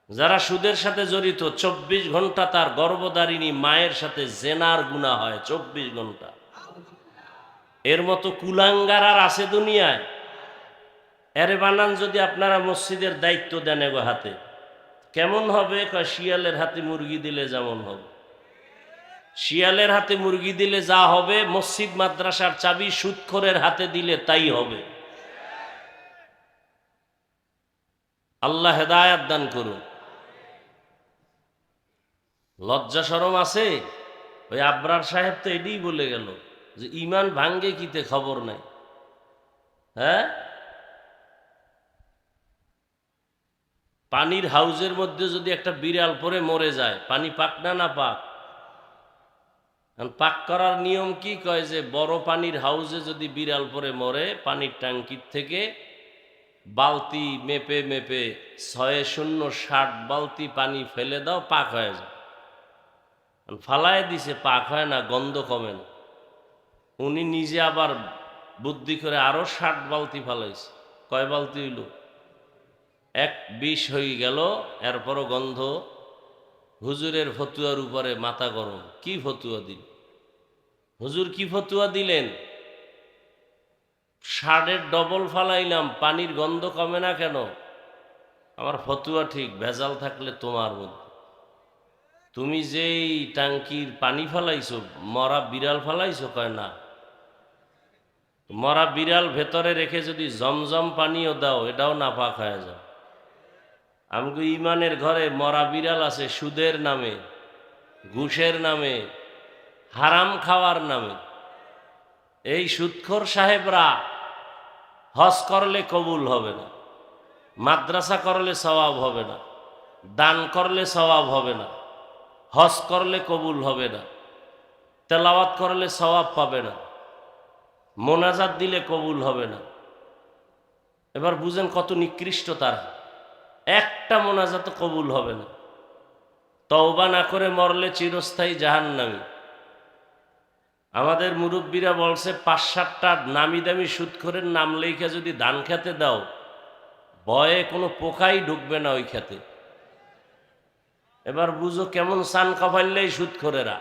যারা সুদের সাথে জড়িত 24 ঘন্টা তার গর্ভধারিণী মায়ের সাথে জেনার গুনাহ হয়, 24 ঘন্টা। এর মতো কুলাঙ্গার আর আছে দুনিয়ায়? এরে বানান যদি আপনারা মসজিদের দায়িত্ব দেন এগো হাতে, কেমন হবে? কয় শিয়ালের হাতে মুরগি দিলে যেমন হবে। শিয়ালের হাতে মুরগি দিলে যা হবে, মসজিদ মাদ্রাসার চাবি সুদখোরের হাতে দিলে তাই হবে। আল্লাহ হেদায়াত দান করুন। লজ্জা শরম আছে? ওই আবরার সাহেব তো এটাই বলে গেল যে ইমান ভাঙ্গে কিতে খবর নাই। হ্যাঁ, পানির হাউজের মধ্যে যদি একটা বিড়াল পরে মরে যায়, পানি পাক না না পাক? পাক করার নিয়ম কি? কয় যে বড় পানির হাউজে যদি বিড়াল পরে মরে, পানির ট্যাঙ্কির থেকে বালতি মেপে মেপে 6-0-60 বালতি পানি ফেলে দাও, পাক হয়ে যায়। ফালায় দিছে, পাক হয় না, গন্ধ কমে না। উনি নিজে আবার বুদ্ধি করে আরো 60 বালতি ফালাইছে। কয় বালতি হইল? 1-20 হয়ে গেল। এরপরও গন্ধ। হুজুরের ফতুয়ার উপরে মাথা গরম। কি ফতুয়া দিল হুজুর? কি ফতুয়া দিলেন? 60-এর ডবল ফালাইলাম, পানির গন্ধ কমে না কেন? আমার ফতুয়া ঠিক, ভেজাল থাকলে তোমার মধ্যে। তুমি যেই টাঙ্কির পানি ফালাইছো, মরা বিড়াল ফালাইছো? কয় না। মরা বিড়াল ভেতরে রেখে যদি জমজম পানিও দাও, এটাও নাপাক হয়ে যাও। আমগো ইমানের ঘরে মরা বিড়াল আছে সুদের নামে, ঘুষের নামে, হারাম খাওয়ার নামে। এই সুদখোর সাহেবরা হজ করলে কবুল হবে না, মাদ্রাসা করলে সওয়াব হবে না, দান করলে সওয়াব হবে না, হজ করলে কবুল হবে না, তেলাওয়াত করলে সওয়াব পাবে না, মোনাজাত দিলে কবুল হবে না। এবার বুঝেন কত নিকৃষ্ট তারা। একটা মোনাজাত কবুল হবে না। তওবা না করে মরলে চিরস্থায়ী জাহান্নামী। আমাদের মুরব্বীরা বলছে 5-7টা নামি দামি সুদখোরের নাম লেখা যদি ধান খেতে দাও, ভয়ে কোনো পোকাই ঢুকবে না ওই খেতে। এবার বুঝো কেমন সান কাফাইলেই সুদখোরেরা।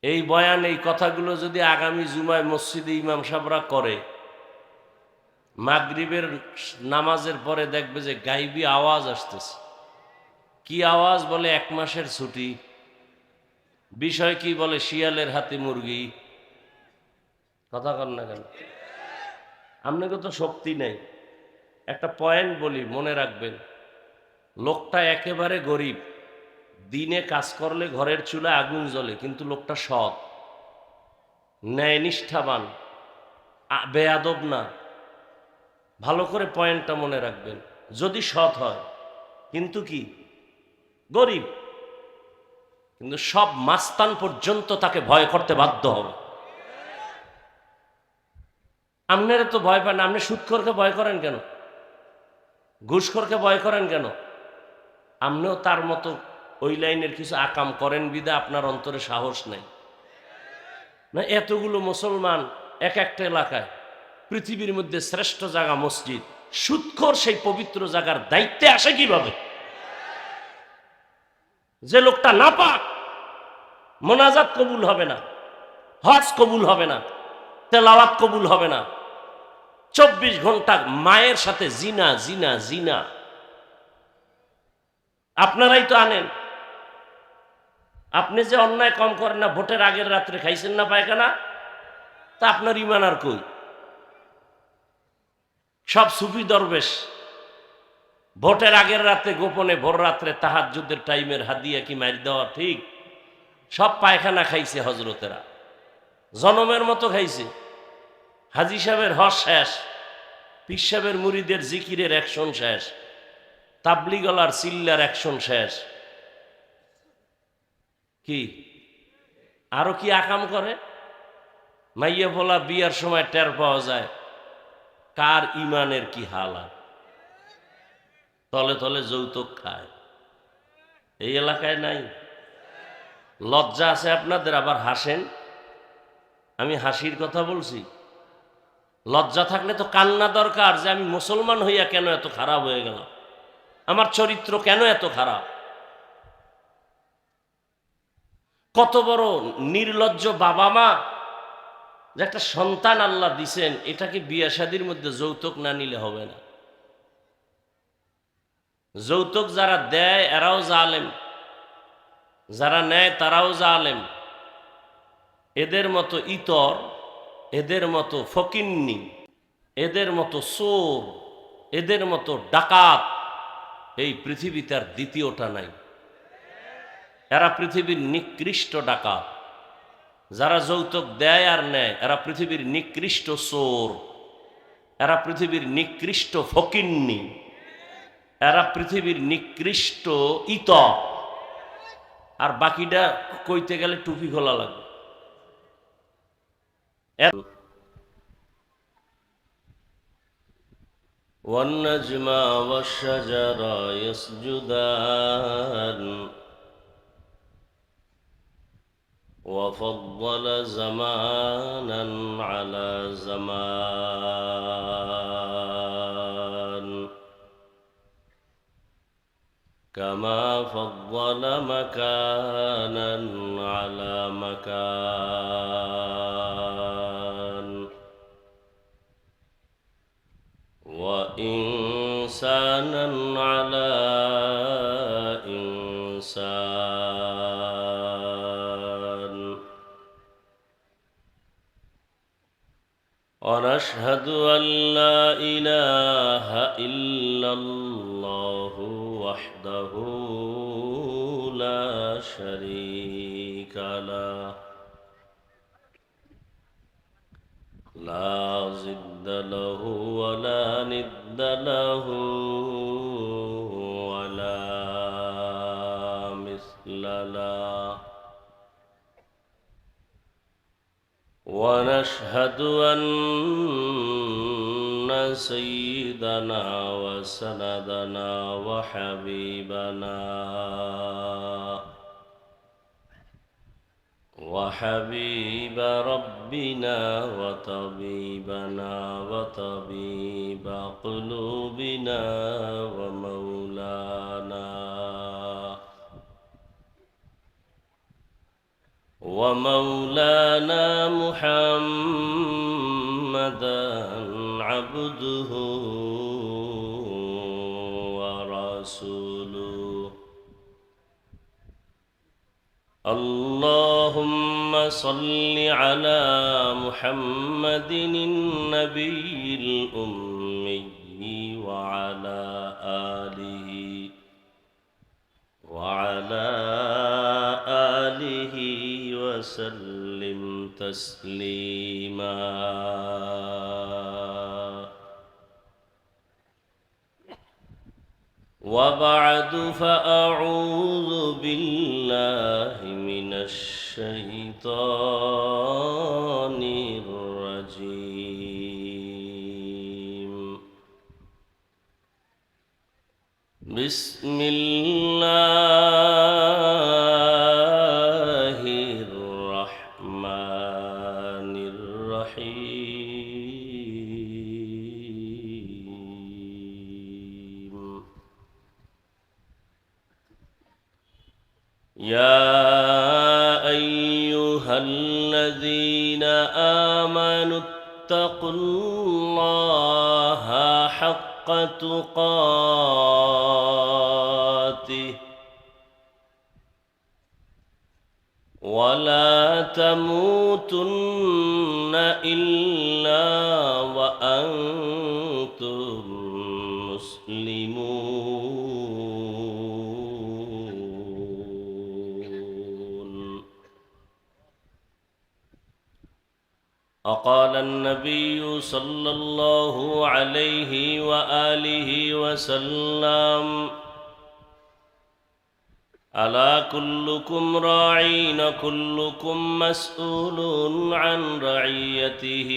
এই বয়ান, এই কথাগুলো যদি আগামী জুমায় মসজিদে ইমাম সাহেবরা করে, মাগরিবের নামাজের পরে দেখবে যে গাইবি আওয়াজ আসতেছে। কি আওয়াজ? বলে 1 মাসের ছুটি। বিষয় কি? বলে শিয়ালের হাতে মুরগি। কথা কন না কেন? আপনাকে তো শক্তি নেই। একটা পয়েন্ট বলি, মনে রাখবেন। লোকটা একেবারে গরিব, দিনে কাজ করলে ঘরের চুলায় আগুন জ্বলে, কিন্তু লোকটা সৎ, ন্যায়নিষ্ঠাবান, বেয়াদব না। ভালো করে পয়েন্টটা মনে রাখবেন। যদি সৎ হয়, কিন্তু কি? গরিব, কিন্তু সব মাস্তান পর্যন্ত তাকে ভয় করতে বাধ্য হবে। আপনারা তো ভয় পান না, আপনি সুদখোরকে ভয় করেন কেন? ঘুষখোরকে ভয় করেন কেন? আপনিও তার মতো ওই লাইনের কিছু আকাম করেন বিদা আপনার অন্তরে সাহস নেই না? এতগুলো মুসলমান এক একটা এলাকায়, পৃথিবীর মধ্যে শ্রেষ্ঠ জায়গা মসজিদ, সুদখোর সেই পবিত্র জায়গার দায়িত্বে আসে কিভাবে? যে লোকটা নাপাক, মোনাজাত কবুল হবে না, হজ কবুল হবে না, তেলাওয়াত কবুল হবে না, 24 ঘন্টা মায়ের সাথে জিনা জিনা জিনা। আপনারাই তো আনেন। আপনি যে অন্যায় কম করেন না, ভোটের আগের রাত্রে খাইছেন না পায়খানা, তা আপনার ইমান আর কই? সব সুফি দরবেশ ভোটের আগের রাতে গোপনে ভোর রাত্রে তাহাজ্জুদের টাইমের হাদিয়া কি মারি দেওয়া ঠিক? সব পায়খানা খাইছে হজরতেরা, জনমের মতো খাইছে। হাজি সাহেবের হজ শেষ, পীর সাহেবের মুরিদের জিকিরের অ্যাকশন শেষ, তাবলিগলার চিল্লার অ্যাকশন শেষ। কি আরো কি আকাম করে? মাইয়া বলা বিয়ার সময় টের পাওয়া যায় কার ইমানের কি হালাত। তলে তলে যৌতুক খায়। এই এলাকায় নাই? লজ্জা আছে আপনাদের? আবার হাসেন। আমি হাসির কথা বলছি? লজ্জা থাকলে তো কান্না দরকার যে আমি মুসলমান হইয়া কেন এত খারাপ হয়ে গেলাম, আমার চরিত্র কেন এত খারাপ। কত বড় নির্লজ্জ বাবা মা যে একটা সন্তান আল্লাহ দিছেন, এটাকে বিয়ে শাদীর মধ্যে যৌতুক না নিলে হবে না। যৌতুক যারা দেয় এরাও জালেম, যারা নেয় তারাও জালেম। এদের মতো ইতর, এদের মতো ফকিন্নি, এদের মতো চোর, এদের মতো ডাকাত এই পৃথিবীতে আর দ্বিতীয়টা নাই। এরা পৃথিবীর নিকৃষ্ট ডাকাত। যারা যৌতুক দেয় আর নেয় এরা পৃথিবীর নিকৃষ্ট চোর, এরা পৃথিবীর নিকৃষ্ট ফকিন্নি, এরা পৃথিবীর নিকৃষ্ট ইতর। আর বাকিটা কইতে গেলে টুপি খোলা লাগবে। والنجم والشجر يسجدان وفضل زمانا على زمان كما فضل مكانا على مكان وإنسانا على إنسان ونشهد أن لا إله إلا الله وحده لا شريك له لا ضد له ولا ند له ولا مثل له ونشهد أن سيدنا وسندنا وحبيبنا وحبيب ربنا وطبيبنا وطبيب قلوبنا ومولانا محمدا عبده ورسوله اللهم صل على محمد النبي الأمي وعلى آله وسلم تسليما وبعد فأعوذ بالله من الشيطان الرجيم بسم الله الرحمن الرحيم يا أيها الذين آمنوا اتقوا الله حق تقاته ولا تموتن إلا وأنتم مسلمون. وقال النبي صلى الله عليه وآله وسلم ألا كلكم راعين كلكم مسؤول عن رعيته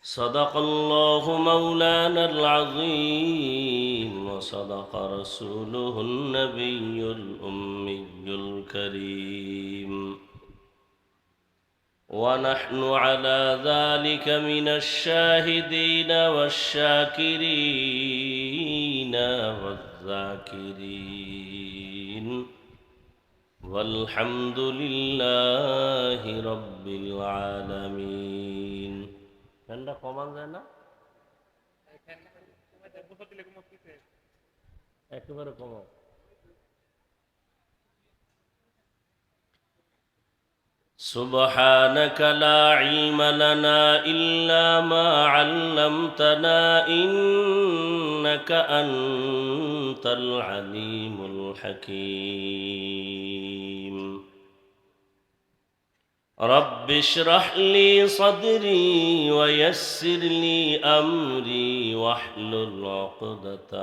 صدق الله مولانا العظيم وصدق رسوله النبي الأمي الكريم ونحن على ذلك من الشاهدين والشاكرين والذاكرين والحمد لله رب العالمين. ফ্যানটা কমান যায় না? একেবারে কমাও। سبحانك لا علم لنا إلا ما علمتنا إنك أنت العليم الحكيم. رب اشرح لي صدري ويسر لي أمري واحلل عقدة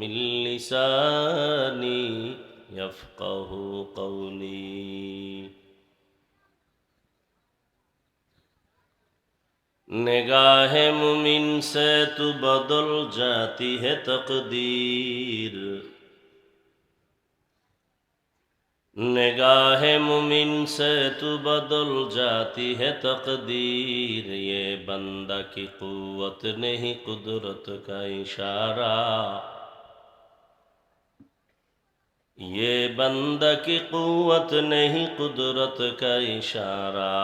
من لساني يفقه قولي. निगाह मुमिन से तू बदल जाती है तकदीर. निगाह मुमिन से तू बदल जाती है तकदीर. ये बंदा की कुव्वत नहीं कुदरत का इशारा. ये बंदा की कुव्वत नहीं कुदरत का इशारा.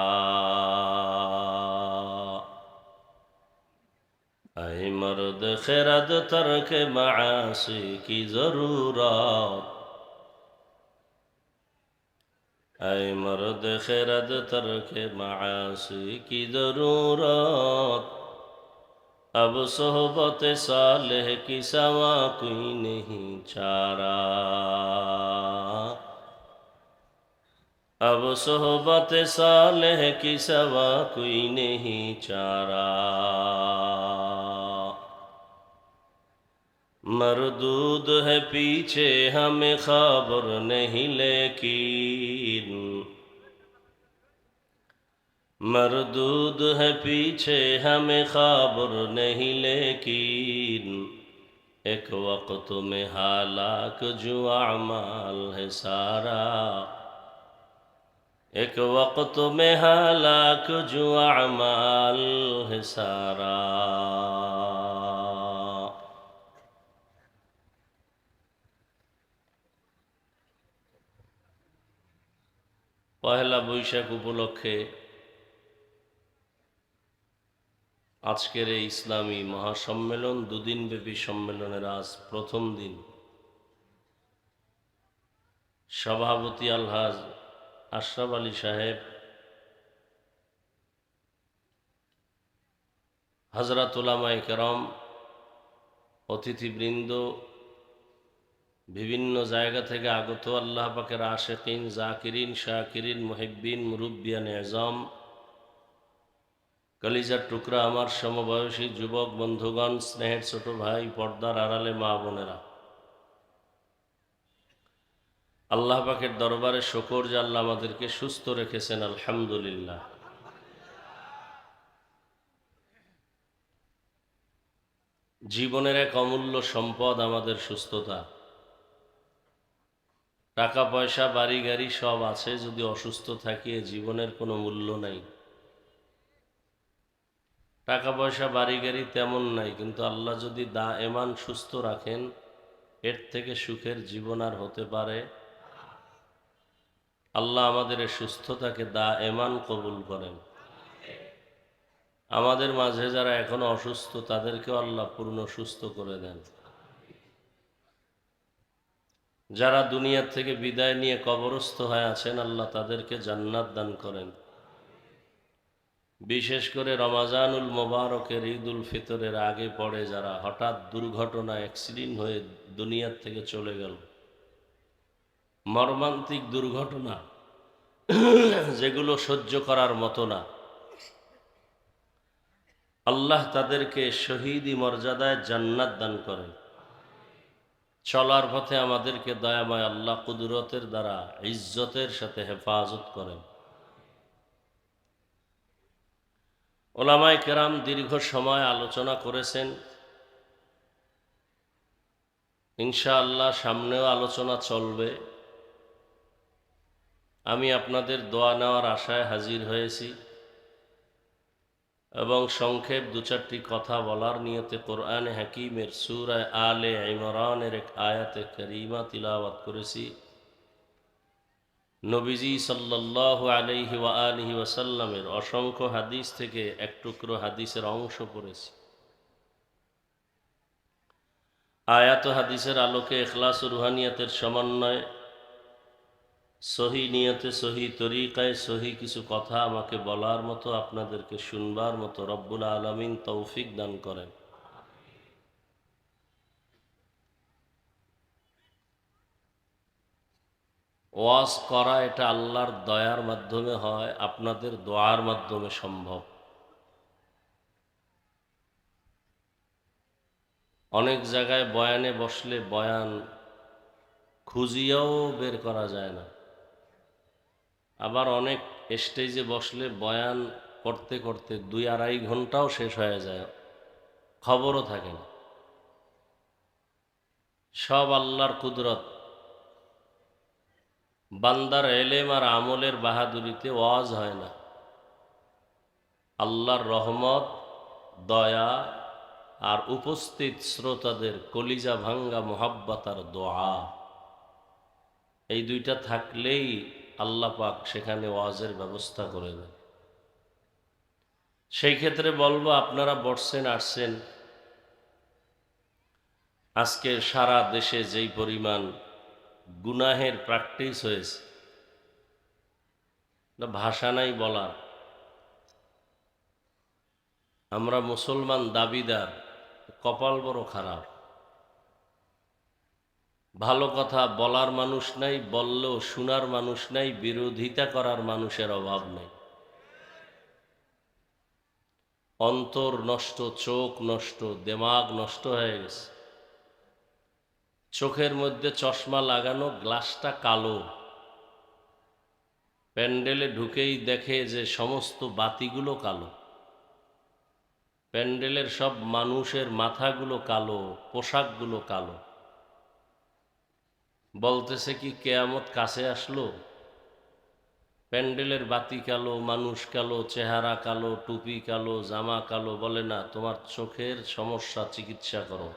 ऐ मर्द खिरद तर्क मासी की जरूरत. ऐ मर्द खिरद तर्क मासी की जरूरत. अब सोहबत सालेह की सवा कोई नहीं चारा. अब सोहबत सालेह की सवा कोई नहीं चारा. मरदूद है पीछे हमें खबर नहीं लेकिन. मरदूद है पीछे हमें खबर नहीं लेकिन. एक वक्त में हालाक जो अमाल है सारा. एक वक्त में हालाक जो अमाल है सारा. পহেলা বৈশাখ উপলক্ষে আজকের এই ইসলামী মহাসম্মেলন, দুদিনব্যাপী সম্মেলনের আজ প্রথম দিন। সভাপতি আলহাজ আশরাফ আলী সাহেব, হযরত উলামায়ে কেরাম, অতিথিবৃন্দ, বিভিন্ন জায়গা থেকে আগত আল্লাহ পাকের আশিকিন, জাকিরিন, শাকিরিন, মুহিব্বিন, মুরব্বিয়ান এজাম, কলিজার টুকরা আমার সমবয়সী যুবক বন্ধুগণ, স্নেহের ছোট ভাই, পর্দার আড়ালে মা বোনেরা, আল্লাহ পাকের দরবারে শুকর যে আল্লাহ আমাদেরকে সুস্থ রেখেছেন, আলহামদুলিল্লাহ। জীবনের এক অমূল্য সম্পদ আমাদের সুস্থতা। টাকা পয়সা বাড়ি গাড়ি সব আছে, যদি অসুস্থ থাকি জীবনের কোনো মূল্য নাই। টাকা পয়সা বাড়ি গাড়ি তেমন নাই, কিন্তু আল্লাহ যদি দায়েমান সুস্থ রাখেন, এর থেকে সুখের জীবন আর হতে পারে? আল্লাহ আমাদের এই সুস্থতাকে দায়েমান কবুল করেন। আমাদের মাঝে যারা এখনো অসুস্থ তাদেরকেও আল্লাহ পূর্ণ সুস্থ করে দেন। যারা দুনিয়ার থেকে বিদায় নিয়ে কবরস্থ হয়ে আছেন, আল্লাহ তাদেরকে জান্নাত দান করেন। বিশেষ করে রমাজানুল মোবারকের ঈদুল ফিতরের আগে পড়ে যারা হঠাৎ দুর্ঘটনা, অ্যাক্সিডেন্ট হয়ে দুনিয়ার থেকে চলে গেল, মর্মান্তিক দুর্ঘটনা যেগুলো সহ্য করার মতো না, আল্লাহ তাদেরকে শহীদি মর্যাদায় জান্নাত দান করেন। চলার পথে আমাদেরকে দয়াময় আল্লাহ কুদরতের দ্বারা ইজ্জতের সাথে হেফাজত করেন। ওলামায়ে কেরাম দীর্ঘ সময় আলোচনা করেছেন, ইনশাআল্লাহ সামনেও আলোচনা চলবে। আমি আপনাদের দোয়া নেওয়ার আশায় হাজির হয়েছি। এবং সংক্ষেপ দু চারটি কথা বলার নিয়তে কোরআনে হাকিমের সূরা আলে ইমরানের এক আয়াতে করিমা তিলাওয়াত করেছি। নবীজি সাল্লাল্লাহু আলাইহি ওয়া আলিহি ওয়াসাল্লামের অসংখ্য হাদিস থেকে এক টুকরো হাদিসের অংশ পড়েছি। আয়াত ও হাদিসের আলোকে ইখলাস ও রুহানিয়াতের সমন্বয়ে সহি নিয়তে সহি তরিকায় সহি কিছু কথা আমাকে বলার মতো, আপনাদেরকে শুনবার মতো রব্বুল আলামিন তৌফিক দান করেন। ওয়াজ করা এটা আল্লাহর দয়ার মাধ্যমে হয়, আপনাদের দোয়ার মাধ্যমে সম্ভব। অনেক জায়গায় বয়ানে বসলে বয়ান খুঁজিয়াও বের করা যায় না, আবার অনেক স্টেজে বসলে বয়ান করতে করতে 2-2.5 ঘন্টাও শেষ হয়ে যায়, খবরও থাকে না। সব আল্লাহর কুদরত। বান্দার এলেম আর আমলের বাহাদুরিতে ওয়াজ হয় না, আল্লাহর রহমত, দয়া আর উপস্থিত শ্রোতাদের কলিজা ভাঙ্গা মোহাব্বত আর দোয়া, এই দুইটা থাকলেই আল্লাহ পাক সেখানে ওয়াজের ব্যবস্থা করে দেন। সেই ক্ষেত্রে বলবো, আপনারা বসছেন আসছেন, আজকে সারা দেশে যেই পরিমাণ গুনাহের প্র্যাকটিস হয়েছে, ভাষা নাই বলার। আমরা মুসলমান দাবিদার, কপাল বড় খারাপ। ভালো কথা বলার মানুষ নাই, বললেও শোনার মানুষ নাই, বিরোধিতা করার মানুষের অভাব নেই। অন্তর নষ্ট, চোখ নষ্ট, দেমাগ নষ্ট হয়ে গেছে। চোখের মধ্যে চশমা লাগানো, গ্লাসটা কালো, প্যান্ডেলে ঢুকেই দেখে যে সমস্ত বাতিগুলো কালো, প্যান্ডেলের সব মানুষের মাথাগুলো কালো, পোশাকগুলো কালো। বলতেছে কি কেয়ামত কাছে আসলো? প্যান্ডেলের বাতি কালো, মানুষ কালো, চেহারা কালো, টুপি কালো, জামা কালো। বলে না, তোমার চোখের সমস্যা চিকিৎসা করো।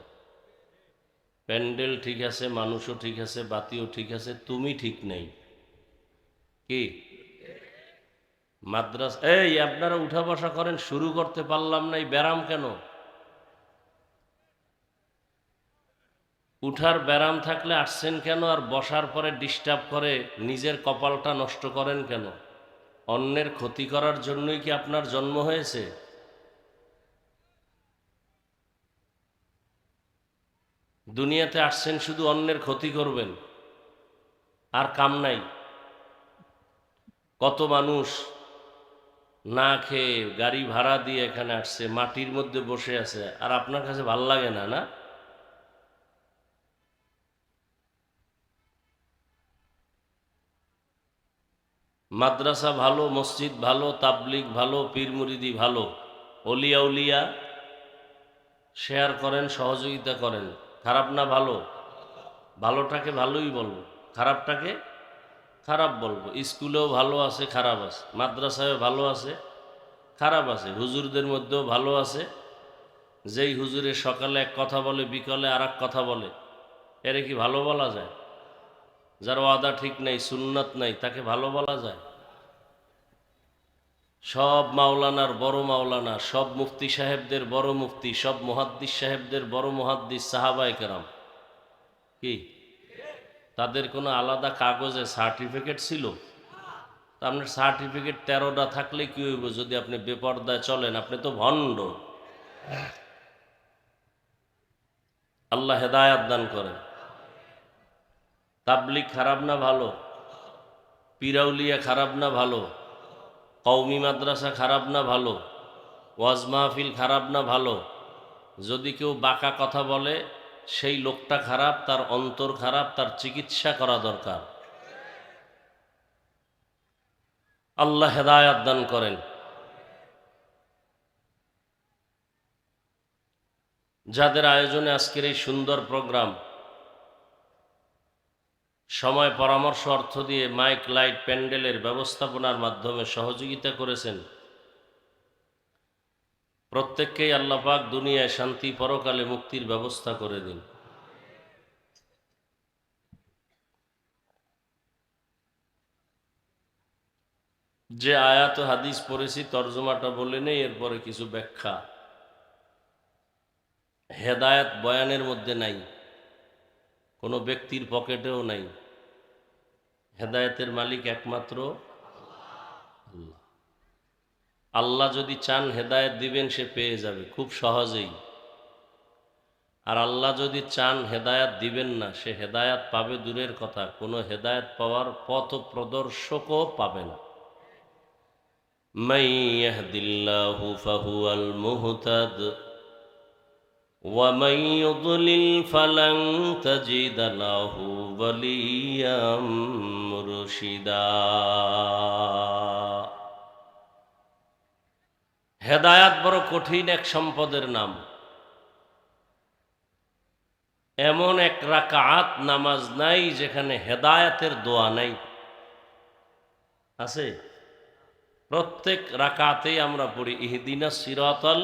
প্যান্ডেল ঠিক আছে, মানুষও ঠিক আছে, বাতিও ঠিক আছে, তুমি ঠিক নেই। কি মাদ্রাসা? এই আপনারা উঠা বসা করেন, শুরু করতে পারলাম না, এই ব্যারাম কেন? উঠার ব্যারাম থাকলে আসছেন কেন? আর বসার পরে ডিস্টার্ব করে নিজের কপালটা নষ্ট করেন কেন? অন্যের ক্ষতি করার জন্যই কি আপনার জন্ম হয়েছে? দুনিয়াতে আসছেন শুধু অন্যের ক্ষতি করবেন, আর কাম নাই। কত মানুষ না খেয়ে গাড়ি ভাড়া দিয়ে এখানে আসছে, মাটির মধ্যে বসে আছে, আর আপনার কাছে ভাল লাগে না? না, মাদ্রাসা ভালো, মসজিদ ভালো, তাবলিগ ভালো, পীর মুরিদি ভালো, অলিয়া উলিয়া শেয়ার করেন, সহযোগিতা করেন, খারাপ না ভালো? ভালোটাকে ভালোই বলবো, খারাপটাকে খারাপ বলবো। স্কুলেও ভালো আছে, খারাপ আছে, মাদ্রাসায়ও ভালো আছে, খারাপ আছে, হুজুরদের মধ্যেও ভালো আছে। যেই হুজুরে সকালে এক কথা বলে, বিকালে আর এক কথা বলে, এরে কি ভালো বলা যায়? যার ওয়াদা ঠিক নাই, সুন্নাত নাই, তাকে ভালো বলা যায়? সব মাওলানার বড় মাওলানা, সব মুফতি সাহেবদের বড় মুফতি, সব মুহাদ্দিস সাহেবদের বড় মুহাদ্দিস সাহাবায়ে কেরাম, কি তাদের কোনো আলাদা কাগজে সার্টিফিকেট ছিল? তা আপনার সার্টিফিকেট 13টা থাকলে কি হইব যদি আপনি বেপরদায় চলেন? আপনি তো ভণ্ড। আল্লাহ হেদায়াত দান করেন। তাবলিগ খারাপ না ভালো? পিরাউলিয়া খারাপ না ভালো? কওমি মাদ্রাসা খারাপ না ভালো? ওয়াজ মাহফিল খারাপ না ভালো? যদি কেউ বাঁকা কথা বলে, সেই লোকটা খারাপ, তার অন্তর খারাপ, তার চিকিৎসা করা দরকার। আল্লাহ হেদায়াত দান করেন। যাদের আয়োজনে আজকের এই সুন্দর প্রোগ্রাম, সময় পরামর্শ অর্থ দিয়ে মাইক লাইট প্যান্ডেলের ব্যবস্থাপনার মাধ্যমে সহযোগিতা করেছেন, প্রত্যেককেই আল্লাহ পাক দুনিয়ায় শান্তি, পরকালে মুক্তির ব্যবস্থা করে দিন। যে আয়াত ও হাদিস পড়েছি তর্জমাটা বলে নেই, এরপরে কিছু ব্যাখ্যা। হেদায়েত বয়ানের মধ্যে নাই, কোনো ব্যক্তির পকেটেও নাই। হেদায়েতের মালিক একমাত্র আল্লাহ। আল্লাহ যদি চান হেদায়েত দিবেন, সে পেয়ে যাবে খুব সহজেই। আর আল্লাহ যদি চান হেদায়াত দিবেন না, সে হেদায়াত পাবে দূরের কথা, কোনো হেদায়াত পাওয়ার পথ প্রদর্শকও পাবে না। মান ইয়াহদিল্লাহু ফাহুয়াল মুহতাদ ওয়া মান ইউদ্লিল ফালান তাজিদা লাহু ওয়ালিয়্যাম মুরশিদা। হেদায়াত বড় কঠিন এক সম্পদের নাম। এমন এক রাকাত নামাজ নাই যেখানে হেদায়াতের দোয়া নাই। আছে? প্রত্যেক রাকাতেই আমরা পড়ি ইহদিনাস সিরাতাল।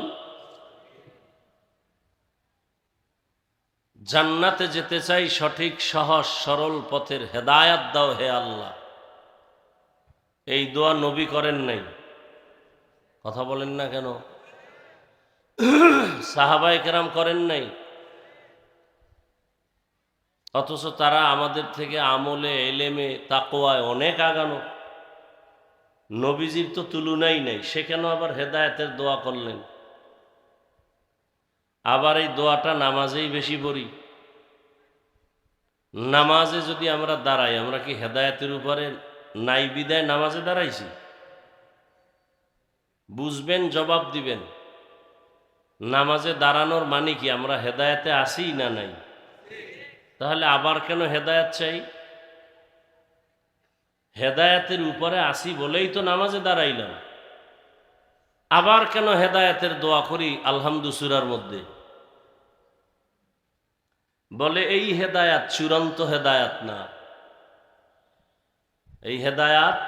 জান্নাতে যেতে চাই, সঠিক সহজ সরল পথের হেদায়াত দাও হে আল্লাহ। এই দোয়া নবী করেন নাই। কথা বলেন না কেন? সাহাবায়ে কেরাম করেন নাই। অথচ তারা আমাদের থেকে আমলে, এলেমে, তাকওয়ায় অনেক আগানো। নবীজির তো তুলনাই নাই, সে কেন আবার হেদায়েতের দোয়া করলেন? আবার এই দোয়াটা নামাজেই বেশি পড়ি। নামাজে যদি আমরা দাঁড়াই, আমরা কি হেদায়েতের উপরে নাই বিদায় নামাজে দাঁড়াইছি? বুঝবেন, জবাব দিবেন। নামাজে দাঁড়ানোর মানে কি আমরা হেদায়েতে আসি না নাই? তাহলে আবার কেন হেদায়েত চাই? হেদায়েতের উপরে আসি বলেই তো নামাজে দাঁড়াইলাম। আবার কেন হেদায়েতের দোয়া করি আলহামদু সূরার মধ্যে? বলে এই হেদায়াত চূড়ান্ত হেদায়াত না। এই হেদায়াত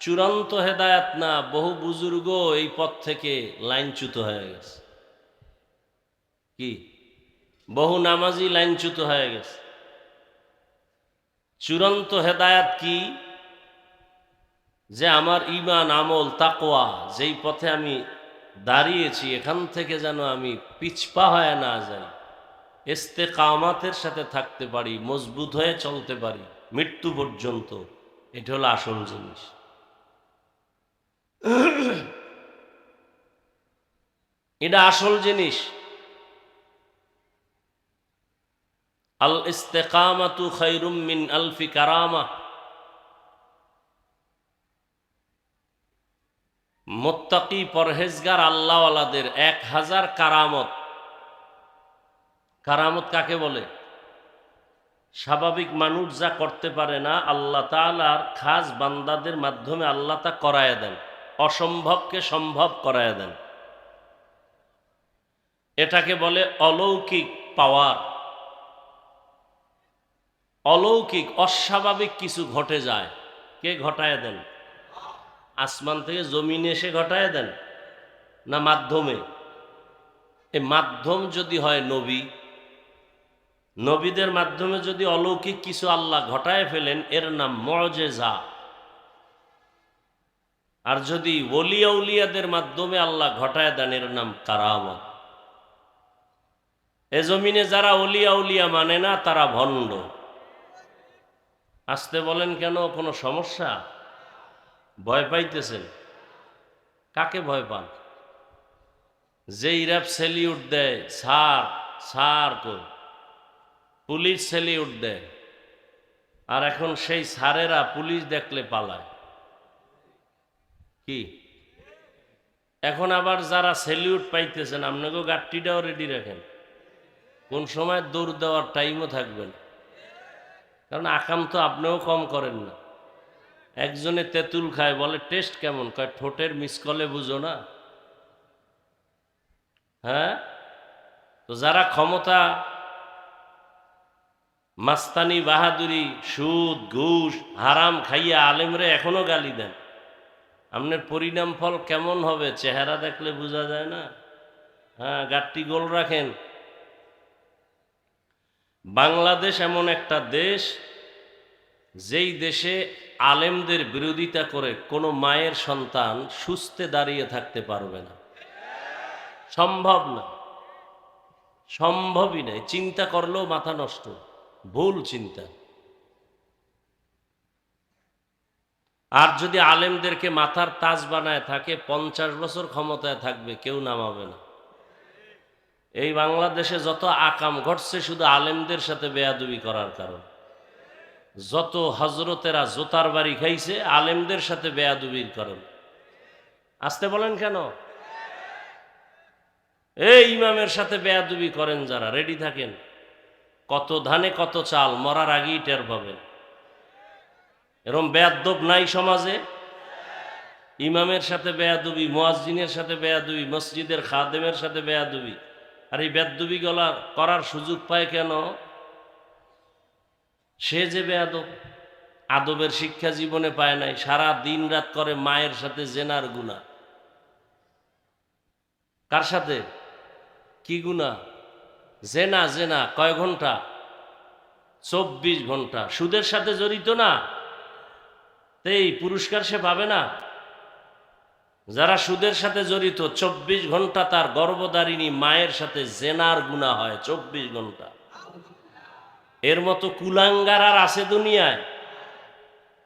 চূড়ান্ত হেদায়াত না। বহু বুজুর্গ এই পথ থেকে লাইনচ্যুত হয়ে গেছে। কি? বহু নামাজি লাইনচ্যুত হয়ে গেছে। চূড়ান্ত হেদায়াত কি? যে আমার ঈমান, আমল, তাকওয়া যেই পথে আমি দাঁড়িয়েছি, এখান থেকে যেন আমি পিছপা হয়ে না যাই, ইস্তেকামাতের সাথে থাকতে পারি, মজবুত হয়ে চলতে পারি মৃত্যু পর্যন্ত। এটা হলো আসল জিনিস। এটা আসল জিনিস। আল ইস্তেকামাতু খায়রুম মিন আলফি কারামা। মুত্তাকি পরহেজগার আল্লাহওয়ালাদের 1000 কারামত। কারামত কাকে বলে? স্বাভাবিক মানুষ যা করতে পারে না, আল্লাহ তাআলার খাস বান্দাদের মাধ্যমে আল্লাহ তা করায় দেন। অসম্ভবকে সম্ভব করায় দেন। এটাকে বলে অলৌকিক পাওয়ার। অলৌকিক, অস্বাভাবিক কিছু ঘটে যায়, কে ঘটায় দেন? আসমান থেকে জমিনে এসে ঘটায় দেন না মাধ্যমে? এই মাধ্যম যদি হয় নবী, নবীদের মাধ্যমে যদি অলৌকিক কিছু আল্লাহ ঘটায় ফেলেন, এর নাম মুআজিজা। আর যদি ওলিয়া উলিয়াদের মাধ্যমে আল্লাহ ঘটায় দেন, এর নাম কারামত। এ জমিনে যারা ওলিয়া উলিয়া মানে না, তারা ভণ্ড। আসতে বলেন কেন? কোনো সমস্যা? ভয় পাইতেছেন? কাকে ভয় পান? যে ইরাব সেলিউট দেয়, সার সার কর, পুলিশ সেলিউট দেয়, আর এখন সেই সারেরা পুলিশ দেখলে পালায়। কি? এখন আবার যারা সেলিউট পাইতেছেন, আপনাকেও গাট্টিটাও রেডি রাখেন, কোন সময় দৌড় দেওয়ার টাইমও থাকবেন। কারণ আকাম তো আপনিও কম করেন না। একজনে তেঁতুল খায়, বলে টেস্ট কেমন? কয় ঠোঁটের মিসকলে বুঝো না। হ্যাঁ, তো যারা ক্ষমতা, মাস্তানি, বাহাদুরি, সুদ, ঘুষ, হারাম খাইয়া আলেমরে এখনো গালি দেন, আপনার পরিণাম ফল কেমন হবে চেহারা দেখলে বোঝা যায় না। হ্যাঁ, গাট্টি গোল রাখেন। বাংলাদেশ এমন একটা দেশ, যেই দেশে আলেমদের বিরোধিতা করে কোনো মায়ের সন্তান সুস্থে দাঁড়িয়ে থাকতে পারবে না। সম্ভব না, সম্ভবই নাই। চিন্তা করলেও মাথা নষ্ট, ভুল চিন্তা। আর যদি আলেমদেরকে মাথার তাজ বানায় থাকে, 50 বছর ক্ষমতায় থাকবে, কেউ নামাবে না। এই বাংলাদেশে যত আকাম ঘটছে শুধু আলেমদের সাথে বেয়াদবি করার কারণ। যত হজরতেরা জোতার বাড়ি খাইছে আলেমদের সাথে বেয়াদবির কারণ। আসতে বলেন কেন? এই ইমামের সাথে বেয়াদবি করেন যারা, রেডি থাকেন। কত ধানে কত চাল, মরার আগেই টের পাবেন। এরকম বেয়াদব নাই সমাজে? ইমামের সাথে বেয়াদবি, মুয়াজ্জিনের সাথে বেয়াদবি, মসজিদের খাদেমের সাথে বেয়াদবি। আর এই বেয়াদবি গলা করার সুযোগ পায় কেন? সে যে বেয়াদব, আদবের শিক্ষা জীবনে পায় নাই, সারা দিন রাত করে মায়ের সাথে জেনার গুনাহ। কার সাথে? কি গুনাহ? জেনা। জেনা কয় ঘন্টা? 24 ঘন্টা। সুদের সাথে জড়িত না, এই পুরস্কার সে পাবে না। যারা সুদের সাথে জড়িত 24 ঘন্টা তার গর্ভধারিণী মায়ের সাথে জেনার গুনাহ হয়, 24 ঘন্টা। এর মতো কুলাঙ্গার আর আছে দুনিয়ায়?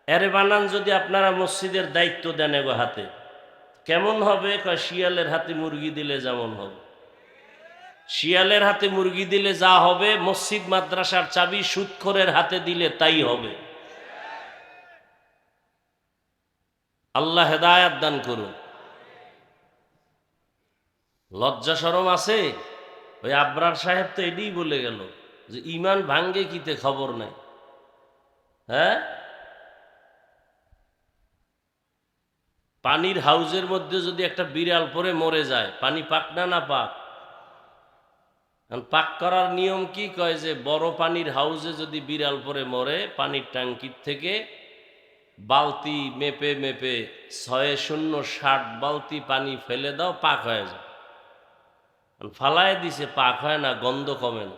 এরে বানান যদি আপনারা মসজিদের দায়িত্ব দেন এগো হাতে, কেমন হবে? কয় শিয়ালের হাতে মুরগি দিলে যেমন হবে। শিয়ালের হাতে মুরগি দিলে যা হবে, মসজিদ মাদ্রাসার চাবি সুদখোরের হাতে দিলে তাই হবে। আল্লাহ হেদায়াত দান করুন। লজ্জা শরম আছে? ওই আবরার সাহেব তো এটাই বলে গেল যে ইমান ভাঙ্গে কিতে খবর নাই। হ্যাঁ, পানির হাউজের মধ্যে যদি একটা বিড়াল পরে মরে যায়, পানি পাক না? না পাক? পাক করার নিয়ম কি? কয় যে বড় পানির হাউজে যদি বিড়াল পরে মরে, পানির ট্যাঙ্কির থেকে বালতি মেপে মেপে 6-0-60 বালতি পানি ফেলে দাও, পাক হয়ে যায়। ফালায় দিছে, পাক হয় না, গন্ধ কমে না।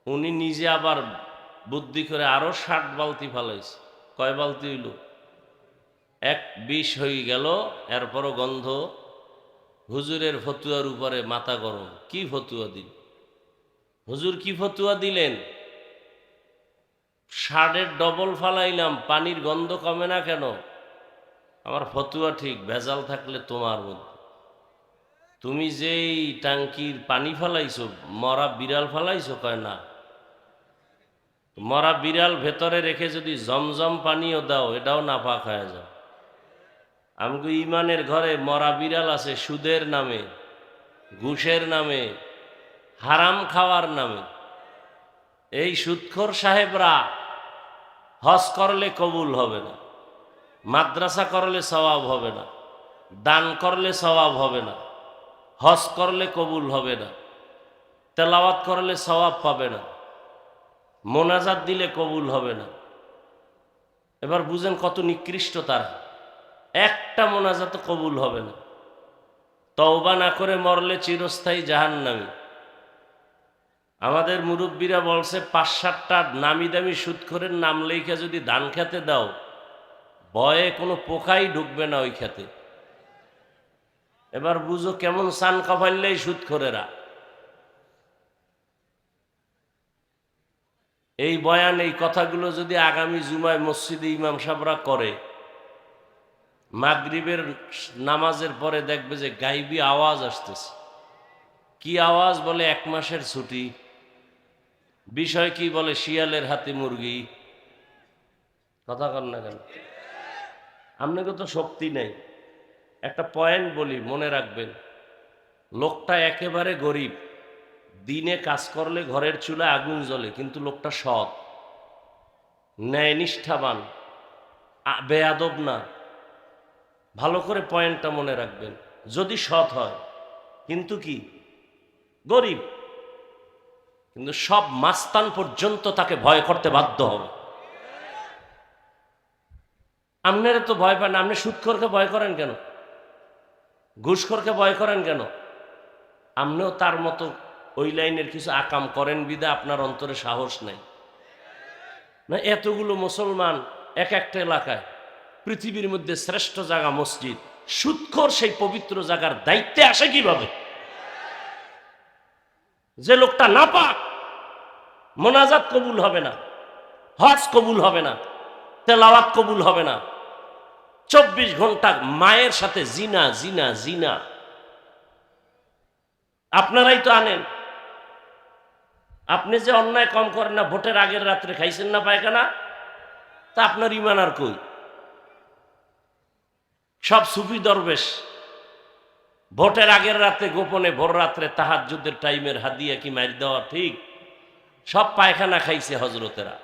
উনি নিজে আবার বুদ্ধি করে আরো 60 বালতি ফালাইছে। কয় বালতি হইল? 20 হয়ে গেল। এরপরও গন্ধ। হুজুরের ফতুয়ার উপরে মাথা গরম। কি ফতুয়া দিল হুজুর? কি ফতুয়া দিলেন? 60-এর ডবল ফালাইলাম, পানির গন্ধ কমে না কেন? আমার ফতুয়া ঠিক, ভেজাল থাকলে তোমার মধ্যে। তুমি যেই টাঙ্কির পানি ফালাইছো, মরা বিড়াল ফালাইছো? কয় না। মরা বিড়াল ভেতরে রেখে যদি জমজম পানিও দাও, এটাও নাপাক হয়ে যাও। আমগো ইমানের ঘরে মরা বিড়াল আছে সুদের নামে, ঘুষের নামে, হারাম খাওয়ার নামে। এই সুদখোর সাহেবরা হজ করলে কবুল হবে না, মাদ্রাসা করলে সওয়াব হবে না, দান করলে সওয়াব হবে না, হজ করলে কবুল হবে না, তেলাওয়াত করলে সওয়াব পাবে না, মোনাজাত দিলে কবুল হবে না। এবার বুঝেন কত নিকৃষ্ট তারা। একটা মোনাজাত কবুল হবে না। তওবা না করে মরলে চিরস্থায়ী জাহান্নামী। আমাদের মুরব্বীরা বলছে 5-7টা নামি দামি সুদখোরের নাম লেখা যদি ধান খেতে দাও, ভয়ে কোনো পোকাই ঢুকবে না ওই খেতে। এবার বুঝো কেমন সান কপাইলেই সুদখোরেরা। এই বয়ান, এই কথাগুলো যদি আগামী জুমায় মসজিদে ইমাম সাহেবরা করে, মাগরিবের নামাজের পরে দেখবে যে গাইবি আওয়াজ আসতেছে। কি আওয়াজ? বলে 1 মাসের ছুটি। বিষয় কি? বলে শিয়ালের হাতে মুরগি। কথা কন না কেন? আপনাকে তো শক্তি নেই। একটা পয়েন্ট বলি, মনে রাখবেন। লোকটা একেবারে গরিব, দিনে কাজ করলে ঘরের চুলায় আগুন জ্বলে, কিন্তু লোকটা সৎ, ন্যায়নিষ্ঠাবান, বেয়াদব না। ভালো করে পয়েন্টটা মনে রাখবেন। যদি সৎ হয়, কিন্তু কি? গরিব, কিন্তু সব মাস্তান পর্যন্ত তাকে ভয় করতে বাধ্য হবে। আপনারা তো ভয় পান না, আপনি সুদখোরকে ভয় করেন কেন? ঘুষখোরকে ভয় করেন কেন? আপনিও তার মতো ওই লাইনের কিছু আকাম করেন বিদা আপনার অন্তরে সাহস নাই না? এতগুলো মুসলমান এক একটা এলাকায়, পৃথিবীর মধ্যে শ্রেষ্ঠ জায়গা মসজিদ, সুদখোর সেই পবিত্র জায়গার দায়িত্বে আসে কিভাবে? যে লোকটা নাপাক, মোনাজাত কবুল হবে না, হজ কবুল হবে না, তেলাওয়াত কবুল হবে না, 24 ঘন্টা মায়ের সাথে জিনা জিনা জিনা। আপনারাই তো আনেন। আপনি যে অন্যায় কম করেন না, ভোটের আগের রাত্রে খাইছেন না পায়খানা, তা আপনার ইমান আর কই? সব সুফি দরবেশ ভোটের আগের রাতে গোপনে ভোর রাত্রে তাহাজ্জুদের টাইমের হাদিয়া কি মার দেওয়া ঠিক? সব পায়খানা খাইছে হজরতেরা,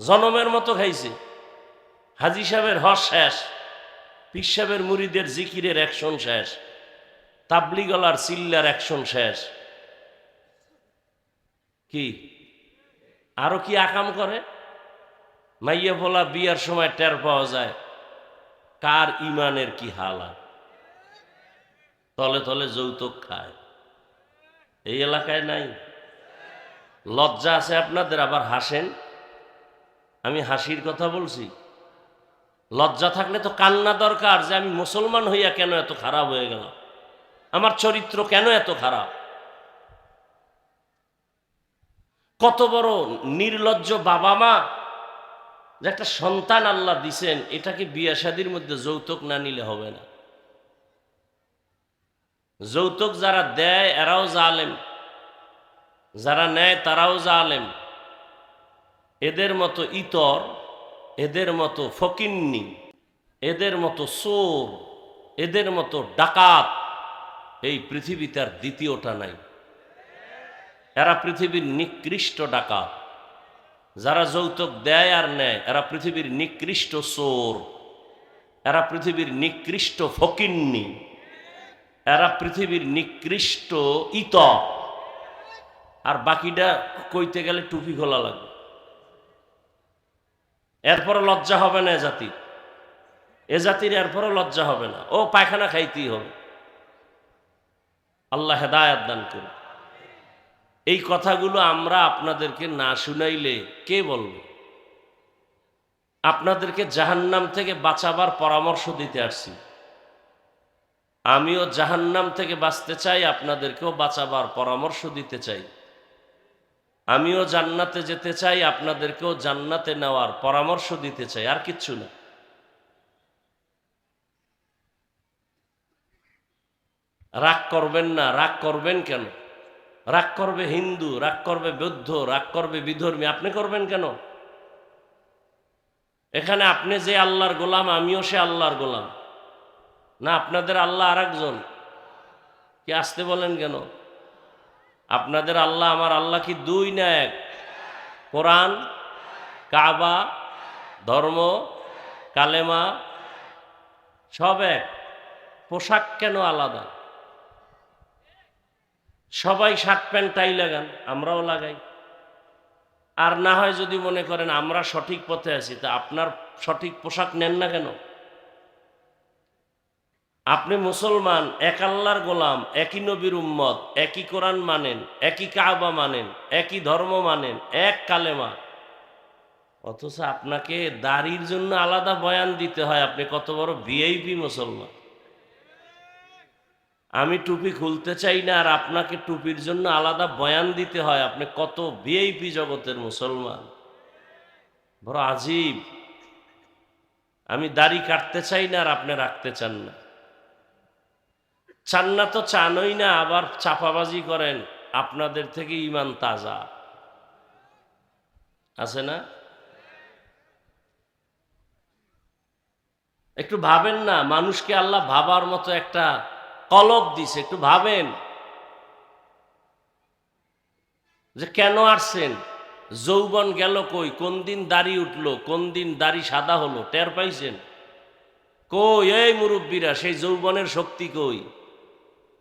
জনমের মতো খাইছে। হাজি সাহেবের হজ শেষ, পীর সাহেবের মুরিদের জিকিরের অ্যাকশন শেষ, তাবলিগলার চিল্লার অ্যাকশন শেষ। কি আরো কি আকাম করে? মাইয়া বলা বিয়ার সময় টের পাওয়া যায় কার ইমানের কি হালাত। তলে তলে যৌতুক খায়। এই এলাকায় নাই? লজ্জা আছে আপনাদের, আবার হাসেন। আমি হাসির কথা বলছি। লজ্জা থাকলে তো কান্না দরকার, যে আমি মুসলমান হইয়া কেন এত খারাপ হয়ে গেলাম, আমার চরিত্র কেন এত খারাপ। কত বড় নির্লজ্জ বাবা মা, যে একটা সন্তান আল্লাহ দিছেন, এটাকে বিয়া শাদীর মধ্যে যৌতুক না নিলে হবে না। যৌতুক যারা দেয় এরাও জালেম, যারা নেয় তারাও জালেম। এদের মতো ইতর, এদের মতো ফকিন্নি, এদের মতো চোর, এদের মতো ডাকাত এই পৃথিবীতে আর দ্বিতীয়টা নাই। এরা পৃথিবীর নিকৃষ্ট ডাকাত। যারা যৌতুক দেয় আর নেয় এরা পৃথিবীর নিকৃষ্ট চোর, এরা পৃথিবীর নিকৃষ্ট ফকিন্নি, এরা পৃথিবীর নিকৃষ্ট ইতর। আর বাকিটা কইতে গেলে টুপি খোলা লাগবে। এরপরে লজ্জা হবে না এ জাতির এরপরে লজ্জা হবে না, ও পায়খানা খাইতেই হবে। আল্লাহ হেদায়েত দান করুন। এই কথাগুলো আমরা আপনাদেরকে না শুনাইলে কে বলবে? আপনাদেরকে জাহান্নাম থেকে বাঁচাবার পরামর্শ দিতে আসছি। আমিও জাহান্নাম থেকে বাঁচতে চাই, আপনাদেরকেও বাঁচাবার পরামর্শ দিতে চাই। আমিও জান্নাতে যেতে চাই, আপনাদেরকেও জান্নাতে নেওয়ার পরামর্শ দিতে চাই, আর কিচ্ছু না। রাগ করবেন না। রাগ করবেন কেন? রাগ করবে হিন্দু, রাগ করবে বৌদ্ধ, রাগ করবে বিধর্মী, আপনি করবেন কেন? এখানে আপনি যে আল্লাহর গোলাম, আমিও সে আল্লাহর গোলাম না? আপনাদের আল্লাহ আর একজন। কি আসতে বলেন কেন? আপনাদের আল্লাহ আমার আল্লাহ কি দুই না এক? কোরআন, কাবা, ধর্ম, কালেমা সব এক। পোশাক কেন আলাদা? সবাই শার্ট প্যান্ট টাই লাগান, আমরাও লাগাই। আর না হয় যদি মনে করেন আমরা সঠিক পথে আছি, তা আপনার সঠিক পোশাক নেন না কেন? আপনি মুসলমান, এক আল্লাহর গোলাম, একই নবীর উম্মত, একই কোরআন মানেন, একই কাবা মানেন, একই ধর্ম মানেন, এক কালেমা, অথচ আপনাকে দাড়ির জন্য আলাদা বয়ান দিতে হয়। আপনি কত বড় ভিআইপি মুসলমান। আমি টুপি খুলতে চাই না, আর আপনাকে টুপির জন্য আলাদা বয়ান দিতে হয়। আপনি কত ভিআইপি জগতের মুসলমান, বড় আজীব। আমি দাড়ি কাটতে চাই না, আর আপনি রাখতে চান না। চান না তো চানই না, আবার চাপাবাজি করেন। আপনাদের থেকে ইমান তাজা আছে না? একটু ভাবেন না, মানুষকে আল্লাহ ভাবার মতো একটা কলব দিছে। একটু ভাবেন যে কেন আসছেন, যৌবন গেল কই, কোন দিন দাড়ি উঠলো, কোন দিন দাড়ি সাদা হলো, টের পাইছেন কই? এই মুরব্বীরা, সেই যৌবনের শক্তি কই?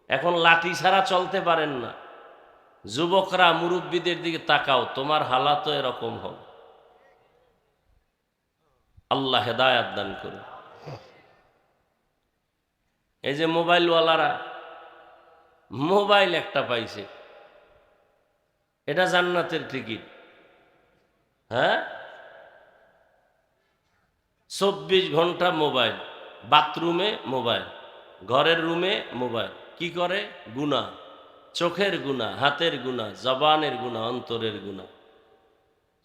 এখন লাঠি ছাড়া চলতে পারেন না। যুবকরা মুরব্বীদের দিকে তাকাও, তোমার হালাতও এরকম হবে। আল্লাহ হেদায়াত দান করুন। এই যে মোবাইলওয়ালারা মোবাইল একটা পাইছে, এটা জান্নাতের টিকিট। হ্যাঁ, 24 ঘন্টা মোবাইল, বাথরুমে মোবাইল, ঘরের রুমে মোবাইল। কি করে? গুনাহ, চোখের গুনাহ, হাতের গুনাহ, জবানের গুনাহ, অন্তরের গুনাহ।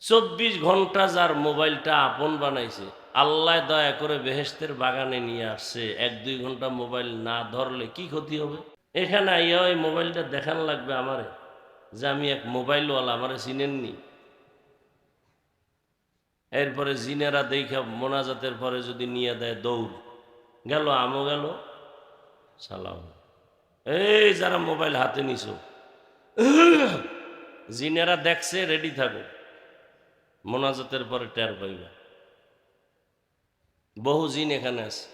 24 ঘন্টা যার মোবাইলটা আপন বানাইছে, আল্লাহ দয়া করে বেহেশতের বাগানে নিয়ে আসছে। 1-2 ঘন্টা মোবাইল না ধরলে কি ক্ষতি হবে? এখানে আইয়া ওই মোবাইলটা দেখান লাগবে আমারে যে আমি এক মোবাইলওয়ালা, আমারে চিনেননি। এরপরে জিনেরা দেখা মোনাজাতের পরে যদি নিয়ে দেয় দৌড়, গেল আমও গেল, সালাম। এই যারা মোবাইল হাতে নিছ, জিনেরা দেখছে, রেডি থাকো, মোনাজাতের পরে টের পাইবা। বহু জিন এখানে আছে।